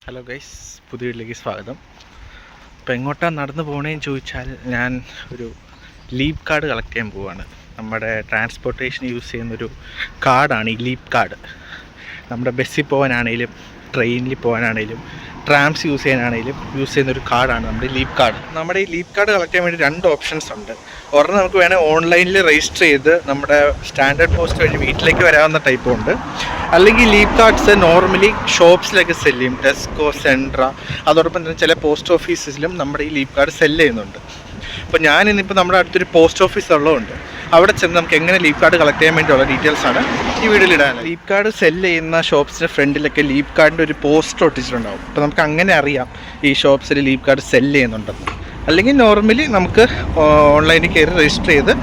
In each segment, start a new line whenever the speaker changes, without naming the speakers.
Hello guys, പുതിയ വീട്ടിലേക്ക് സ്വാഗതം. ഇപ്പോൾ എങ്ങോട്ടാണ് നടന്നു പോകണേന്ന് ചോദിച്ചാൽ ഞാൻ ഒരു ലീപ് കാർഡ് കളക്ട് ചെയ്യാൻ പോവുകയാണ്. നമ്മുടെ ട്രാൻസ്പോർട്ടേഷൻ യൂസ് ചെയ്യുന്നൊരു കാർഡാണ് ഈ ലീപ് കാർഡ്. നമ്മുടെ ബസ്സിൽ പോകാനാണെങ്കിലും ട്രെയിനിൽ പോകാനാണെങ്കിലും ട്രാംസ് യൂസ് ചെയ്യാനാണെങ്കിലും യൂസ് ചെയ്യുന്നൊരു കാർഡാണ് നമ്മുടെ ലീപ് കാർഡ്. നമ്മുടെ ഈ ലീപ് കാർഡ് കളക്ട് ചെയ്യാൻ വേണ്ടി രണ്ട് ഓപ്ഷൻസ് ഉണ്ട്. ഒരെണ്ണം നമുക്ക് വേണേൽ ഓൺലൈനിൽ രജിസ്റ്റർ ചെയ്ത് നമ്മുടെ സ്റ്റാൻഡേർഡ് പോസ്റ്റ് വഴി വീട്ടിലേക്ക് വരാവുന്ന ടൈപ്പും ഉണ്ട്. അല്ലെങ്കിൽ ലീപ് കാർഡ്സ് നോർമലി ഷോപ്സിലൊക്കെ സെല്ല് ചെയ്യും. ടെസ്കോ, സെൻട്ര, അതോടൊപ്പം തന്നെ ചില പോസ്റ്റ് ഓഫീസിലും നമ്മുടെ ഈ ലീപ് കാർഡ് സെല്ല് ചെയ്യുന്നുണ്ട്. അപ്പോൾ ഞാനിന്നിപ്പോൾ നമ്മുടെ അടുത്തൊരു പോസ്റ്റ് ഓഫീസ് ഉള്ളതുകൊണ്ട് അവിടെ ചെന്ന് നമുക്ക് എങ്ങനെ ലീപ് കാർഡ് കളക്ട് ചെയ്യാൻ വേണ്ടിയുള്ള ഡീറ്റെയിൽസാണ് ഈ വീഡിയോയിൽ ഇടാൻ. ലീപ് കാർഡ് സെല്ല് ചെയ്യുന്ന ഷോപ്സിൻ്റെ ഫ്രണ്ടിലൊക്കെ ലീപ് കാർഡിൻ്റെ ഒരു പോസ്റ്റർ ഒട്ടിച്ചിട്ടുണ്ടാവും. അപ്പോൾ നമുക്ക് അങ്ങനെ അറിയാം ഈ ഷോപ്സിൽ ലീപ് കാർഡ് സെല്ല് ചെയ്യുന്നുണ്ടെന്ന്. അല്ലെങ്കിൽ നോർമലി നമുക്ക് ഓൺലൈനിൽ കയറി രജിസ്റ്റർ ചെയ്ത്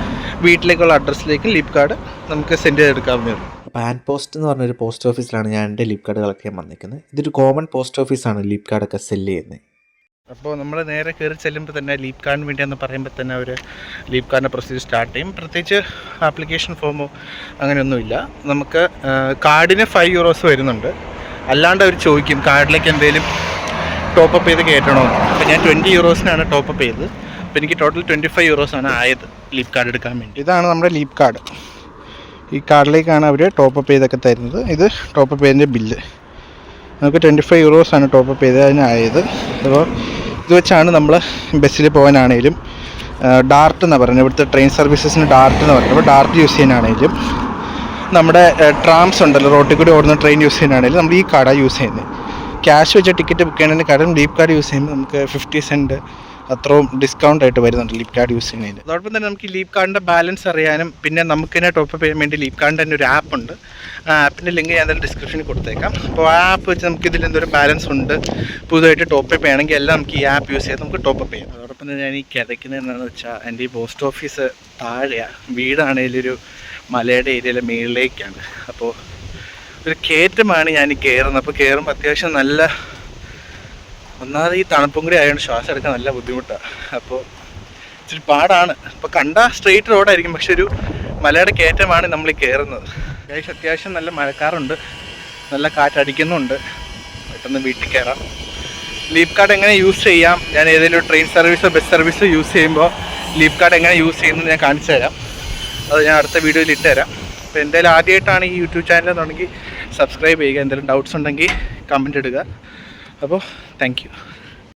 വീട്ടിലേക്കുള്ള അഡ്രസ്സിലേക്ക് ലീപ് കാർഡ് നമുക്ക് സെൻഡ് ചെയ്തെടുക്കാവുന്നതാണ്.
പാൻ പോസ്റ്റ് എന്ന് പറഞ്ഞൊരു പോസ്റ്റ് ഓഫീസിലാണ് ഞാൻ എൻ്റെ ലീപ് കാർഡ് കളക്ട് ചെയ്യാൻ വന്നിരിക്കുന്നത്. ഇതൊരു കോമൺ പോസ്റ്റ് ഓഫീസാണ് ലീപ് കാർഡൊക്കെ സെല്ല് ചെയ്യുന്നത്.
അപ്പോൾ നമ്മൾ നേരെ കയറി ചെല്ലുമ്പോൾ തന്നെ ലീപ് കാർഡിന് വേണ്ടിയെന്ന് പറയുമ്പോൾ തന്നെ അവർ ലീപ് കാർഡിൻ്റെ പ്രൊസീജിയർ സ്റ്റാർട്ട് ചെയ്യും. പ്രത്യേകിച്ച് ആപ്ലിക്കേഷൻ ഫോമോ അങ്ങനെയൊന്നുമില്ല. നമുക്ക് കാർഡിന് €5 വരുന്നുണ്ട്. അല്ലാണ്ട് അവർ ചോദിക്കും കാർഡിലേക്ക് എന്തെങ്കിലും ടോപ്പപ്പ് ചെയ്ത് കയറ്റണോ. അപ്പോൾ ഞാൻ €20 ടോപ്പപ്പ് ചെയ്തത്. അപ്പോൾ എനിക്ക് ടോട്ടൽ €25 ആയത് ലീപ് കാർഡ് എടുക്കാൻ വേണ്ടി. ഇതാണ് നമ്മുടെ ലീപ് കാർഡ്. ഈ കാർഡിലേക്കാണ് അവർ ടോപ്പപ്പ് ചെയ്തൊക്കെ തരുന്നത്. ഇത് ടോപ്പപ്പ് ചെയ്തതിൻ്റെ ബില്ല്. നമുക്ക് €25 ടോപ്പപ്പ് ചെയ്ത് അതിനായത്. അപ്പോൾ ഇത് വെച്ചാണ് നമ്മൾ ബസ്സിൽ പോകാനാണെങ്കിലും ഡാർട്ട് എന്നാണ് പറയുന്നത്. ഇവിടുത്തെ ട്രെയിൻ സർവീസസിന് ഡാർട്ട് എന്ന് പറയുന്നത്. അപ്പോൾ ഡാർട്ട് യൂസ് ചെയ്യാനാണെങ്കിലും നമ്മുടെ ട്രാംസ് ഉണ്ടല്ലോ, റോട്ടിൽ കൂടി ഓടുന്ന ട്രെയിൻ യൂസ് ചെയ്യാനാണെങ്കിലും നമ്മൾ ഈ കാർഡാണ് യൂസ് ചെയ്യുന്നത്. ക്യാഷ് വെച്ച് ടിക്കറ്റ് ബുക്ക് ചെയ്യുന്നതിനെക്കാളും ലീപ് കാർഡ് യൂസ് ചെയ്യുമ്പോൾ നമുക്ക് 50 സെൻറ്റ് അത്രയും ഡിസ്കൗണ്ട് ആയിട്ട് വരുന്നുണ്ട് ലീപ് കാർഡ് യൂസ് ചെയ്യുന്നതിന്. അതോടൊപ്പം തന്നെ നമുക്ക് ഈ ലീപ് കാർഡിൻ്റെ ബാലൻസ് അറിയാനും പിന്നെ നമുക്ക് തന്നെ ടോപ്പപ്പ് ചെയ്യാൻ വേണ്ടി ലീപ് കാർഡിൻ്റെ തന്നെ ഒരു ആപ്പ് ഉണ്ട്. ആ ആപ്പിൻ്റെ ലിങ്ക് ഞാൻ എന്തായാലും ഡിസ്ക്രിപ്ഷനിൽ കൊടുത്തേക്കാം. അപ്പോൾ ആ ആപ്പ് വെച്ച് നമുക്ക് ഇതിൽ എന്തൊരു ബാലൻസ് ഉണ്ട് പുതുതായിട്ട് ടോപ്പപ്പ് ചെയ്യണമെങ്കിൽ എല്ലാം നമുക്ക് ഈ ആപ്പ് യൂസ് ചെയ്ത് നമുക്ക് ടോപ്പപ്പ് ചെയ്യാം. അതോടൊപ്പം തന്നെ ഞാൻ ഈ കിതയ്ക്കുന്നത് എന്താണെന്ന് വെച്ചാൽ എൻ്റെ ഈ പോസ്റ്റ് ഓഫീസ് താഴെയാണ്. വീടാണെങ്കിലും ഒരു മലയുടെ ഏരിയയിലെ മുകളിലേക്കാണ്. അപ്പോൾ ഒരു കയറ്റമാണ് ഞാൻ ഈ കയറുന്നത്. അപ്പോൾ കയറുമ്പോൾ അത്യാവശ്യം നല്ല ഒന്നാമത് ഈ തണുപ്പും കൂടി ആയതുകൊണ്ട് ശ്വാസം എടുക്കാൻ നല്ല ബുദ്ധിമുട്ടാണ്. അപ്പോൾ ഇച്ചിരി പാടാണ്. ഇപ്പോൾ കണ്ടാൽ സ്ട്രെയിറ്റ് റോഡായിരിക്കും, പക്ഷെ ഒരു മലയുടെ കയറ്റമാണ് നമ്മൾ ഈ കയറുന്നത്. അത്യാവശ്യം നല്ല മഴക്കാറുണ്ട്, നല്ല കാറ്റടിക്കുന്നുണ്ട്. പെട്ടെന്ന് വീട്ടിൽ കയറാം. ലീപ് കാർഡ് എങ്ങനെ യൂസ് ചെയ്യാം, ഞാൻ ഏതെങ്കിലും ട്രെയിൻ സർവീസോ ബസ് സർവീസോ യൂസ് ചെയ്യുമ്പോൾ ലീപ് കാർഡ് എങ്ങനെ യൂസ് ചെയ്യുന്നത് ഞാൻ കാണിച്ചു തരാം. അത് ഞാൻ അടുത്ത വീഡിയോയിൽ ഇട്ടുതരാം. അപ്പോൾ എന്തായാലും ആദ്യമായിട്ടാണ് ഈ യൂട്യൂബ് ചാനൽ എന്നുണ്ടെങ്കിൽ സബ്സ്ക്രൈബ് ചെയ്യുക. എന്തെങ്കിലും ഡൗട്ട്സ് ഉണ്ടെങ്കിൽ കമൻറ്റ് ഇടുക. അപ്പോൾ താങ്ക് യു.